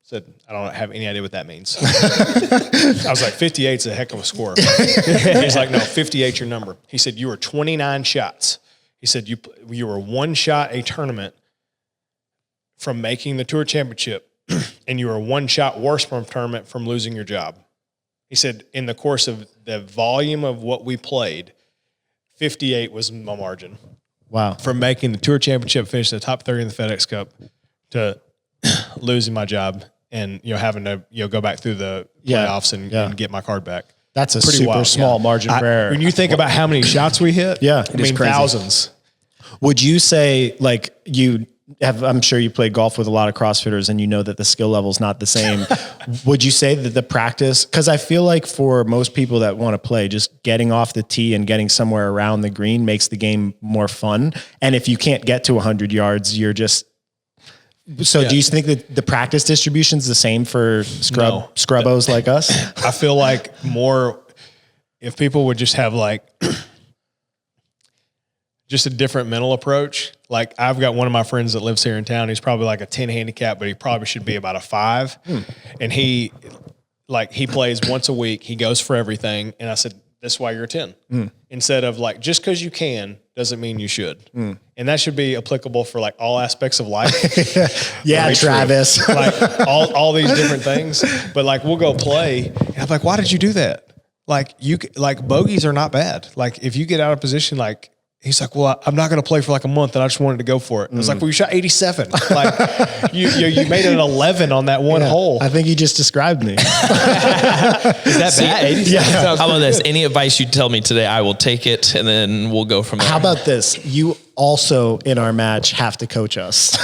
Said, I don't have any idea what that means. I was like, 58's a heck of a score. He's like, no, 58's your number. He said, you were 29 shots. He said, you were one shot a tournament from making the tour championship, and you were one shot worse from a tournament from losing your job. He said, in the course of the volume of what we played, 58 was my margin. Wow. From making the tour championship, finishing the top 30 in the FedEx Cup, to losing my job and having to go back through the playoffs and get my card back. That's a super small margin for error. When you think about how many shots we hit, I mean thousands. Would you say I'm sure you play golf with a lot of CrossFitters and you know that the skill level is not the same. Would you say that the practice, because I feel like for most people that want to play, just getting off the tee and getting somewhere around the green makes the game more fun. And if you can't get to 100 yards, you're just... So do you think that the practice distribution is the same for scrubbos like us? I feel like more if people would just have like just a different mental approach. Like I've got one of my friends that lives here in town. He's probably like a 10 handicap, but he probably should be about a 5. And he plays once a week. He goes for everything. And I said, that's why you're a 10. Instead of like, just because you can doesn't mean you should. And that should be applicable for like all aspects of life. Travis. Like all these different things. But like we'll go play. And I'm like, why did you do that? Like bogeys are not bad. Like if you get out of position, like he's like, well, I'm not going to play for like a month and I just wanted to go for it. I was like, well, you shot 87. Like you made it an 11 on that one hole. I think you just described me. Is that bad? 87? Yeah. How about this? Any advice you tell me today, I will take it and then we'll go from there. How about this? You also in our match have to coach us.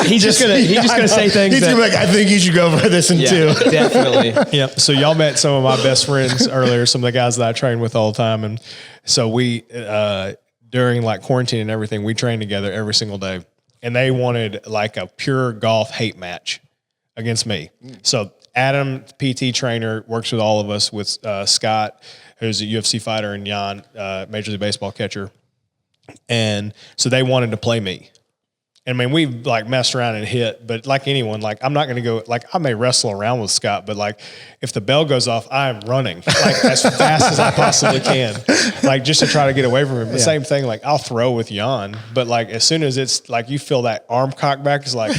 He's just gonna say things. He's gonna be like, I think you should go for this in 2. Definitely. Yep. So y'all met some of my best friends earlier, some of the guys that I train with all the time. And so we, during like quarantine and everything, we trained together every single day. And they wanted like a pure golf hate match against me. So Adam, PT trainer, works with all of us with Scott, who's a UFC fighter, and Jan, Major League Baseball catcher. And so they wanted to play me. I mean, we've like messed around and hit, but like anyone, like I'm not going to go, like I may wrestle around with Scott, but like if the bell goes off, I'm running like as fast as I possibly can, like just to try to get away from him. The same thing, like I'll throw with Jan, but like as soon as it's like you feel that arm cock back, it's like,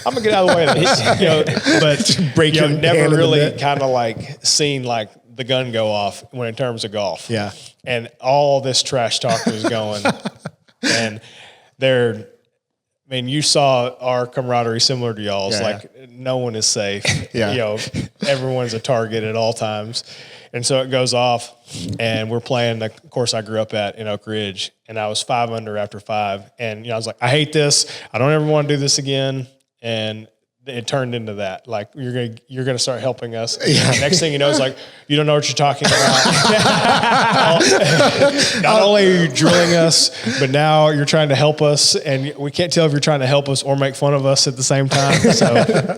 I'm gonna get out of the way of this, but break your never really kind of like seen like the gun go off when in terms of golf. Yeah. And all this trash talk was going and you saw our camaraderie similar to y'all's. No one is safe. Everyone's a target at all times. And so it goes off, and we're playing the course I grew up at in Oak Ridge, and I was 5 under after 5. And I was like, I hate this. I don't ever want to do this again. And it turned into that. Like, you're gonna start helping us. Next thing you know, it's like, you don't know what you're talking about. Not only are you drilling us, but now you're trying to help us, and we can't tell if you're trying to help us or make fun of us at the same time. So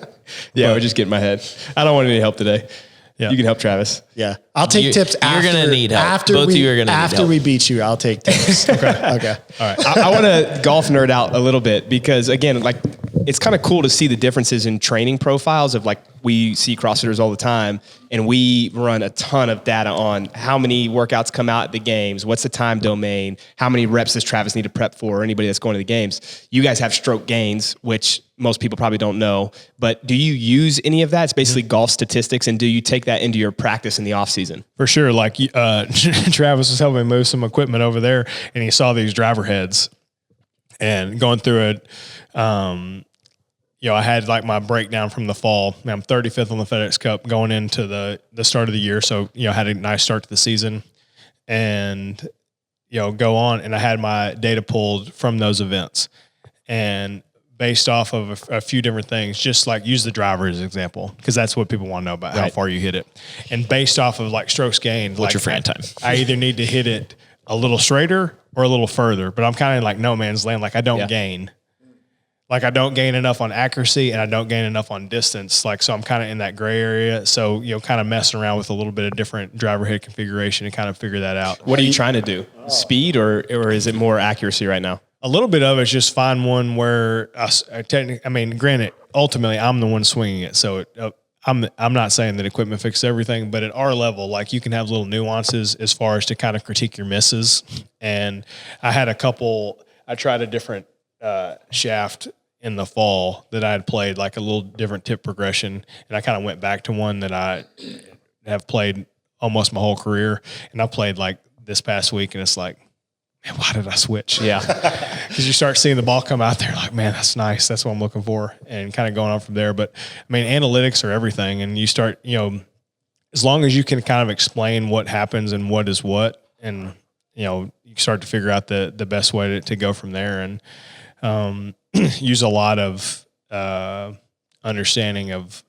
we're just getting my head. I don't want any help today. Yeah. You can help Travis. Yeah. I'll take tips after. You're going to need help. Both of you are going to need help. After we beat you, I'll take tips. Okay. All right. I want to golf nerd out a little bit because, again, like, it's kind of cool to see the differences in training profiles of, like, we see CrossFitters all the time, and we run a ton of data on how many workouts come out at the games, what's the time domain, how many reps does Travis need to prep for, or anybody that's going to the games. You guys have stroke gains, which most people probably don't know, but do you use any of that? It's basically golf statistics, and do you take that into your practice in the off season? For sure. Like, Travis was helping me move some equipment over there, and he saw these driver heads, and going through it, I had like my breakdown from the fall. I'm 35th on the FedEx Cup going into the start of the year. So, I had a nice start to the season, and, go on, and I had my data pulled from those events, and based off of a few different things, just like use the driver as an example, because that's what people want to know about, how far you hit it. And based off of like strokes gained, what's your fan time? I either need to hit it a little straighter or a little further, but I'm kind of like no man's land. Like, I don't gain. Like, I don't gain enough on accuracy, and I don't gain enough on distance. Like, so I'm kind of in that gray area. So, kind of messing around with a little bit of different driver head configuration and kind of figure that out. What are you trying to do? Speed or is it more accuracy right now? A little bit of it's just find one where granted, ultimately I'm the one swinging it. So I'm not saying that equipment fixes everything, but at our level, like, you can have little nuances as far as to kind of critique your misses. And I tried a different shaft in the fall that I had played, like a little different tip progression. And I kind of went back to one that I have played almost my whole career. And I played like this past week, and it's like, man, why did I switch? Yeah. Because you start seeing the ball come out there, like, man, that's nice. That's what I'm looking for. And kind of going on from there. But analytics are everything. And you start, as long as you can kind of explain what happens and what is what, and, you start to figure out the best way to go from there. And, use a lot of understanding of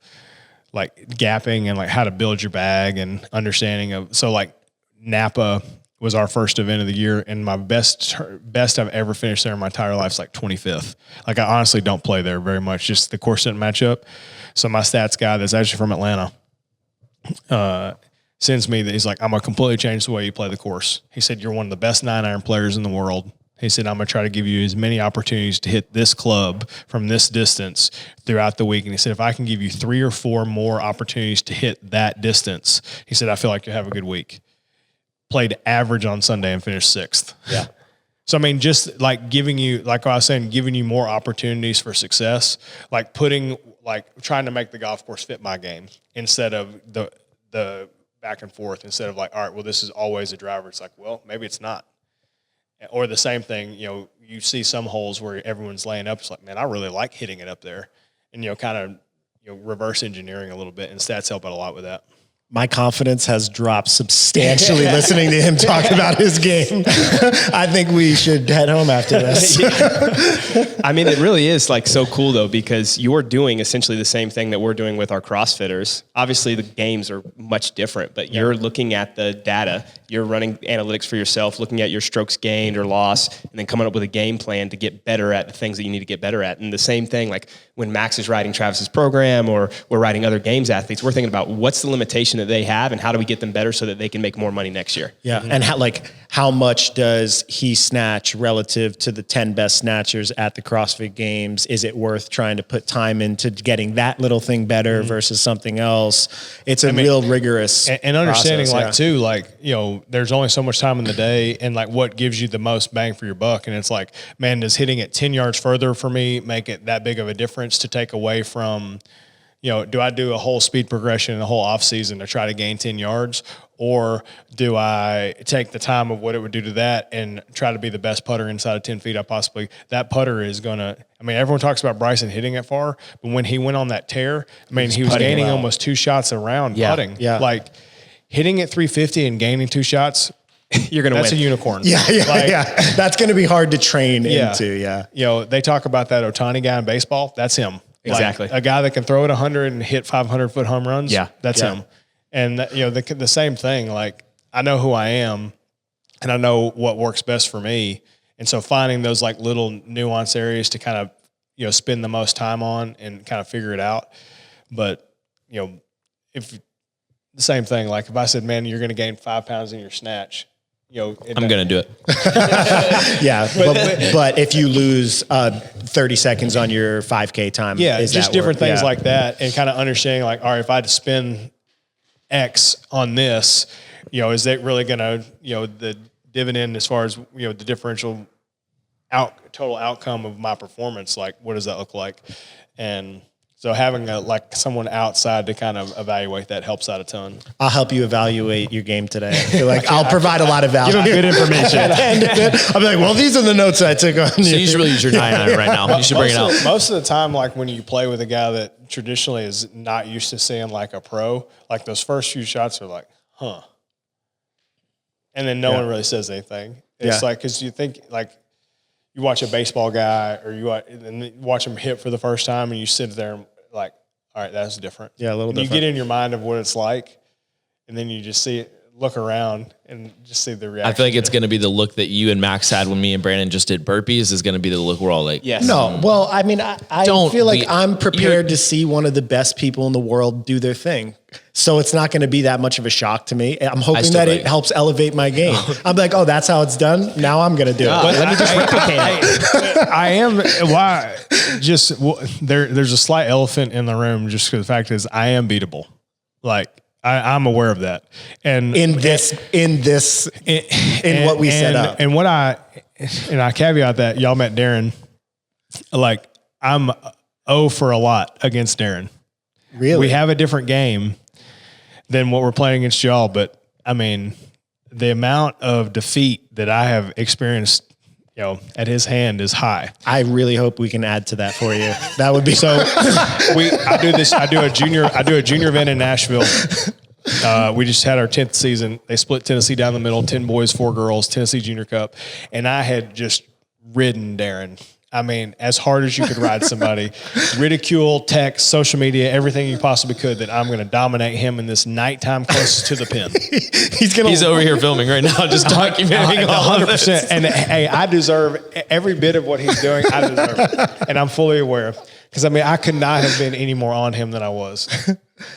like gapping and like how to build your bag, and understanding of, so like Napa was our first event of the year, and my best I've ever finished there in my entire life is like 25th. Like, I honestly don't play there very much, just the course didn't match up. So my stats guy that's actually from Atlanta sends me that he's like, I'm going to completely change the way you play the course. He said, you're one of the best 9-iron players in the world. He said, I'm going to try to give you as many opportunities to hit this club from this distance throughout the week. And he said, if I can give you 3 or 4 more opportunities to hit that distance, he said, I feel like you'll have a good week. Played average on Sunday and finished 6th. Yeah. So, just like giving you, like I was saying, giving you more opportunities for success, like trying to make the golf course fit my game instead of the back and forth, instead of like, all right, well, this is always a driver. It's like, well, maybe it's not. Or the same thing, you see some holes where everyone's laying up. It's like, man, I really like hitting it up there. And, kind of, reverse engineering a little bit, and stats help out a lot with that. My confidence has dropped substantially listening to him talk about his game. I think we should head home after this. It really is like so cool though, because you're doing essentially the same thing that we're doing with our CrossFitters. Obviously the games are much different, but you're looking at the data, you're running analytics for yourself, looking at your strokes gained or lost, and then coming up with a game plan to get better at the things that you need to get better at. And the same thing, like when Max is writing Travis's program, or we're writing other games athletes, we're thinking about what's the limitation that they have and how do we get them better so that they can make more money next year. Yeah. And how much does he snatch relative to the 10 best snatchers at the CrossFit Games? Is it worth trying to put time into getting that little thing better versus something else? It's a real rigorous and understanding process, there's only so much time in the day, and like what gives you the most bang for your buck. And it's like, man, does hitting it 10 yards further for me make it that big of a difference to take away from, do I do a whole speed progression in the whole off season to try to gain 10 yards? Or do I take the time of what it would do to that and try to be the best putter inside of 10 feet I possibly, that putter is going to, everyone talks about Bryson hitting it far, but when he went on that tear, he was gaining almost 2 shots a round putting. Yeah. Like hitting at 350 and gaining 2 shots, you're going to win. That's a unicorn. Yeah. That's going to be hard to train into. Yeah. They talk about that Ohtani guy in baseball. That's him. Exactly. Like a guy that can throw it 100 and hit 500-foot home runs. Yeah. That's him. And the same thing, like I know who I am and I know what works best for me. And so finding those like little nuance areas to kind of, spend the most time on and kind of figure it out. But, if the same thing, like if I said, man, you're going to gain 5 pounds in your snatch, I'm going to do it. Yeah. But if you lose 30 seconds on your 5K time, it's just different things like that. And kind of understanding like, all right, if I had to spend X on this, is that really going to, the dividend as far as, the differential total outcome of my performance, like what does that look like? And so having someone outside to kind of evaluate that helps out a ton. I'll help you evaluate your game today. I'll provide a lot of value. Give them good information. I'll be like, well, these are the notes I took on. So you should really use your 9 iron right now. You should bring it out. Most of the time, like when you play with a guy that traditionally is not used to seeing like a pro, like those first few shots are like, huh. And then no one really says anything. It's like, cause you think like, you watch a baseball guy or you watch him hit for the first time and you sit there and like, all right, that's different. Yeah, a little different. You get in your mind of what it's like and then you just see it, look around and just see the reaction. I feel like it's going to be the look that you and Max had when me and Brandon just did burpees is going to be the look we're all like, yes. No, well, I feel like I'm prepared to see one of the best people in the world do their thing. So it's not going to be that much of a shock to me. I'm hoping that it helps elevate my game. I'm like, oh, that's how it's done. Now I'm going to do it. But let me just replicate it. I am there's a slight elephant in the room just because the fact is I am beatable. Like I'm aware of that. And in what we set up. And I caveat that y'all met Darren, like I'm 0 for a lot against Darren. Really? We have a different game than what we're playing against y'all, but the amount of defeat that I have experienced, at his hand is high. I really hope we can add to that for you. That would be so. I do a junior event in Nashville. We just had our 10th season. They split Tennessee down the middle, 10 boys, 4 girls, Tennessee Junior Cup, and I had just ridden Darren. As hard as you could ride somebody, ridicule, text, social media, everything you possibly could, that I'm going to dominate him in this nighttime closest to the pin. He's over here filming right now, just documenting all 100%. And hey, I deserve every bit of what he's doing. I deserve it. And I'm fully aware. Because I could not have been any more on him than I was.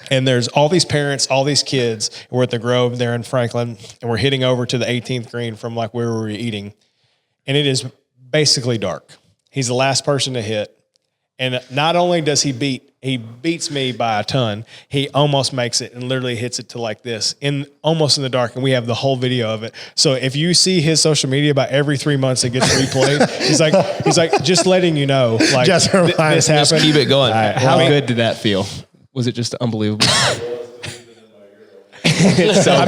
And there's all these parents, all these kids. We're at the Grove there in Franklin, and we're hitting over to the 18th green from like where we were eating. And it is basically dark. He's the last person to hit. And not only does he beats me by a ton, he almost makes it and literally hits it to like this, almost in the dark. And we have the whole video of it. So if you see his social media about every 3 months it gets replayed, he's like, just letting you know, like this happened. Just keep it going. Right. How good did that feel? Was it just unbelievable? So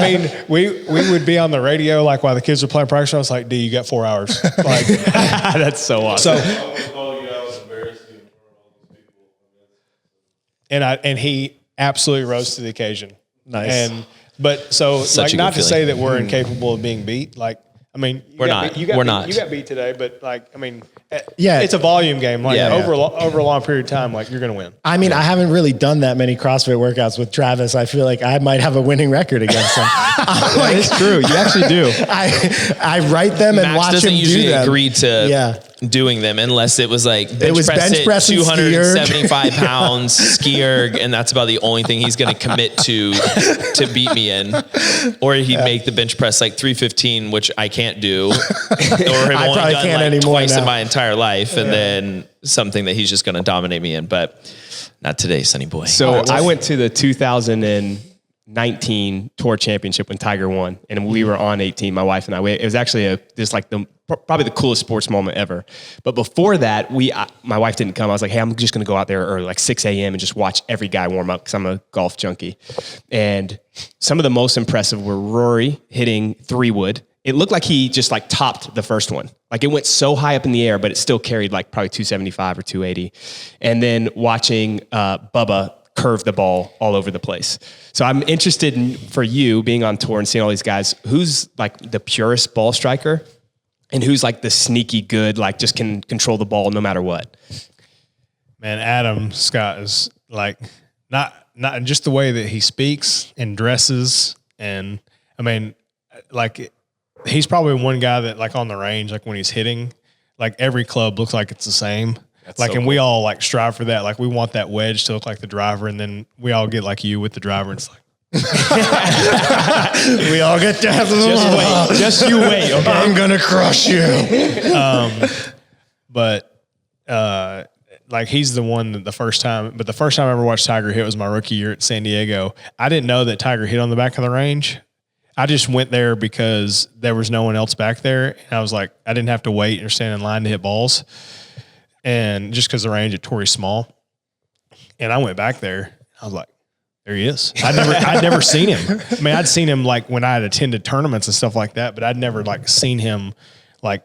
we would be on the radio like while the kids were playing practice. I was like, "D, you got 4 hours." Like that's so awesome. And he absolutely rose to the occasion. Nice. But not to say that we're incapable of being beat. Like we're not. You got beat today, but it's a volume game. Like over a long period of time, like you're going to win. I haven't really done that many CrossFit workouts with Travis. I feel like I might have a winning record against him. It's true. You actually do. I write them and watch him do them. Max doesn't usually agree to doing them unless it was like bench press 275 pounds ski erg, and that's about the only thing he's going to commit to beat me in. Or he'd make the bench press like 315, which I can't do, or have only done like twice in my entire life, and then something that he's just going to dominate me in. But not today, Sonny boy. So I went to the 2009 19 tour championship when Tiger won, and we were on 18. My wife and I. It was actually probably the coolest sports moment ever. But before that, my wife didn't come. I was like, hey, I'm just going to go out there early, like 6 a.m. and just watch every guy warm up because I'm a golf junkie. And some of the most impressive were Rory hitting 3-wood. It looked like he just like topped the first one. Like it went so high up in the air, but it still carried like probably 275 or 280. And then watching Bubba curve the ball all over the place. So I'm interested in, for you being on tour and seeing all these guys, who's like the purest ball striker and who's like the sneaky good, like just can control the ball no matter what? Man, Adam Scott is like not just the way that he speaks and dresses. And I mean, like he's probably one guy that like on the range, like when he's hitting, like every club looks like it's the same. That's like, so and cool. We all like strive for that. Like we want that wedge to look like the driver, and then we all get like you with the driver. And it's like we all get down to the wait. Just you wait. Okay? I'm gonna crush you. Like he's the one that the first time I ever watched Tiger hit was my rookie year at San Diego. I didn't know that Tiger hit on the back of the range. I just went there because there was no one else back there. And I was like, I didn't have to wait or stand in line to hit balls. And just because the range at Torrey's small. And I went back there. I was like, there he is. I'd never seen him. I mean, I'd seen him like when I had attended tournaments and stuff like that, but I'd never like seen him like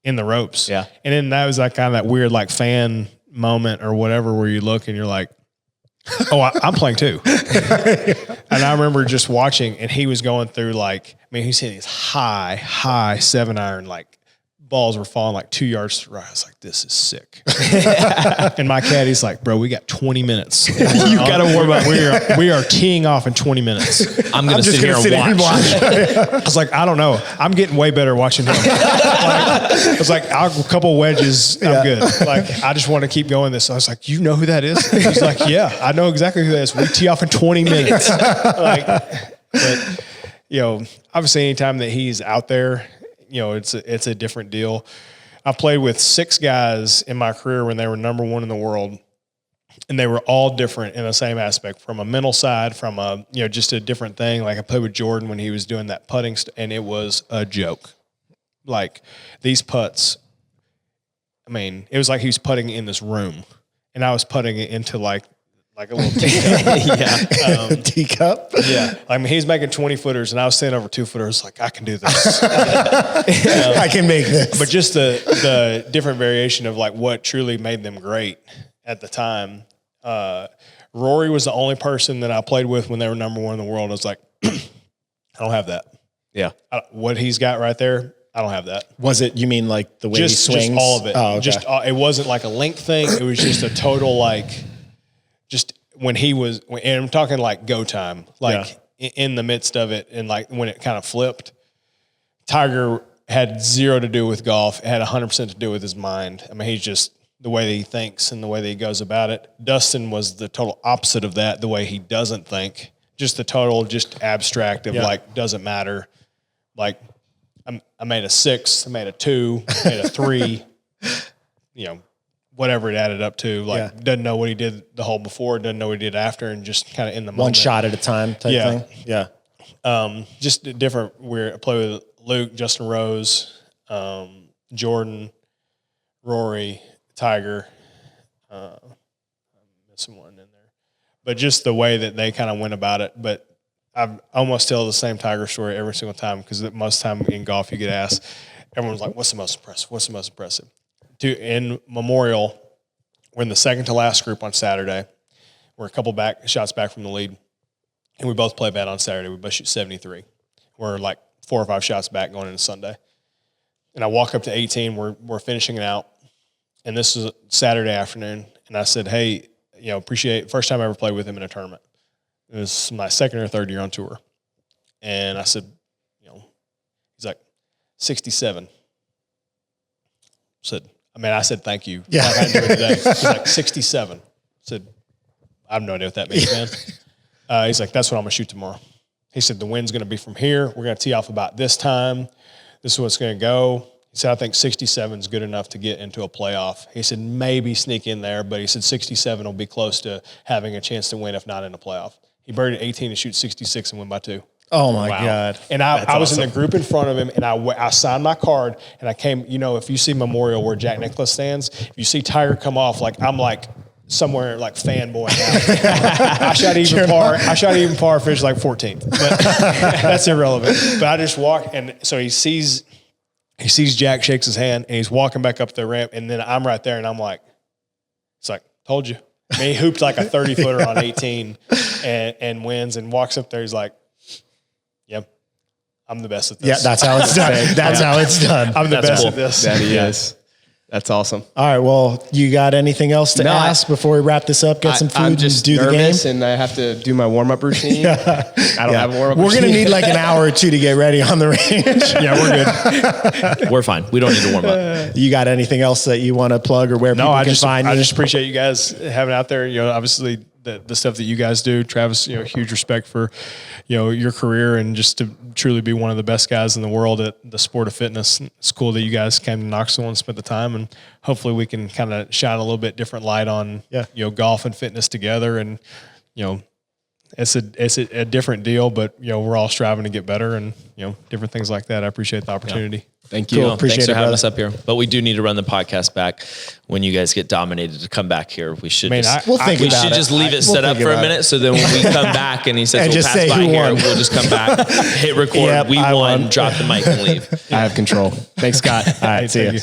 in the ropes. Yeah. And then that was like kind of that weird like fan moment or whatever where you look and you're like, oh, I'm playing too. And I remember just watching, and he was going through like, I mean, he's hitting these high 7-iron, like balls were falling like 2 yards to the right. I was like, this is sick. And my caddy's like, bro, we got 20 minutes. You got to warm up. We are teeing off in 20 minutes. I'm going to sit here and watch. I was like, I don't know. I'm getting way better watching him. I was like, a couple wedges, I'm good. Like, I just want to keep going this. I was like, you know who that is? He's like, yeah, I know exactly who that is. We tee off in 20 minutes. But, you know, obviously anytime that he's out there, you know, it's a different deal. I played with 6 guys in my career when they were number 1 in the world, and they were all different in the same aspect, from a mental side, from a, you know, just a different thing. Like I played with Jordan when he was doing that putting, and it was a joke. Like these putts, I mean, it was like he was putting in this room, and I was putting it into like a little teacup. Teacup? Yeah. I mean, he's making 20-footers, and I was standing over 2-footers like, I can do this. I can make this. But just the different variation of like what truly made them great at the time. Rory was the only person that I played with when they were number 1 in the world. I was like, I don't have that. Yeah. What he's got right there, I don't have that. Was it, you mean like the way he swings? Just all of it. Oh, okay. It wasn't like a length thing. It was just a total like, just when he was, and I'm talking like go time, like in the midst of it, and like when it kind of flipped. Tiger had 0 to do with golf. It had 100% to do with his mind. I mean, he's just the way that he thinks and the way that he goes about it. Dustin was the total opposite of that, the way he doesn't think. Just the total, just abstract of like, doesn't matter. Like, I made a 6, I made a 2, I made a 3, you know, whatever it added up to, like doesn't know what he did the hole before, doesn't know what he did after, and just kind of in the moment. One shot at a time type thing. Yeah. Just different. I play with Luke, Justin Rose, Jordan, Rory, Tiger. I'm missing one in there, but just the way that they kind of went about it. But I almost tell the same Tiger story every single time, because most time in golf you get asked, everyone's like, "What's the most impressive? What's the most impressive?" In Memorial, we're in the second to last group on Saturday. We're a couple shots back from the lead, and we both play bad on Saturday. We both shoot 73. We're like 4 or 5 shots back going into Sunday. And I walk up to 18. We're finishing it out, and this is a Saturday afternoon. And I said, "Hey, you know, appreciate first time I ever played with him in a tournament. It was my second or third year on tour." And I said, you know, he's like 67. I said, thank you. Yeah. Like I didn't do it today. He's like 67. I said, I have no idea what that means, man. He's like, that's what I'm going to shoot tomorrow. He said, the wind's going to be from here. We're going to tee off about this time. This is what's going to go. He said, I think 67 is good enough to get into a playoff. He said, maybe sneak in there, but he said 67 will be close to having a chance to win, if not in a playoff. He buried at 18 to shoot 66 and win by 2. Oh my God. And I was in the group in front of him, and I signed my card, and I came, if you see Memorial where Jack Nicklaus stands, if you see Tiger come off, I'm somewhere fanboy now. I shot even par, finished 14th, but that's irrelevant. But I just walk, and so he sees Jack, shakes his hand, and he's walking back up the ramp, and then I'm right there, and I'm like, told you. I mean, he hooped a 30-footer on 18 and wins, and walks up there, he's like, yep, I'm the best at this. Yeah, that's how it's done. That's how it's done. I'm the best at this. That he is. That's awesome. All right. Well, you got anything else to ask before we wrap this up? Get some food I'm just and do the game. And I have to do my warm-up routine. I don't have a warm-up routine. We're going to need an hour or 2 to get ready on the range. Yeah, we're good. We're fine. We don't need to warm up. You got anything else that you want to plug or where people can find you? I just appreciate you guys having out there. Obviously the stuff that you guys do, Travis, huge respect for, your career and just to truly be one of the best guys in the world at the sport of fitness. It's cool that you guys came to Knoxville and spent the time, and hopefully we can kind of shine a little bit different light on, golf and fitness together. And, it's a different deal, but we're all striving to get better and, different things like that. I appreciate the opportunity. Yeah. Thank you. Cool. Appreciate Thanks for it, having brother. us up here. But we do need to run the podcast back when you guys get dominated to come back here. We should we'll think we about should it. just leave it set up for a minute. So then when we come back and he says, And we'll just pass say by who here, won. we'll just come back, hit record. Yep, we I won, won. drop the mic and leave. I have control. Thanks, Scott. All right. See you.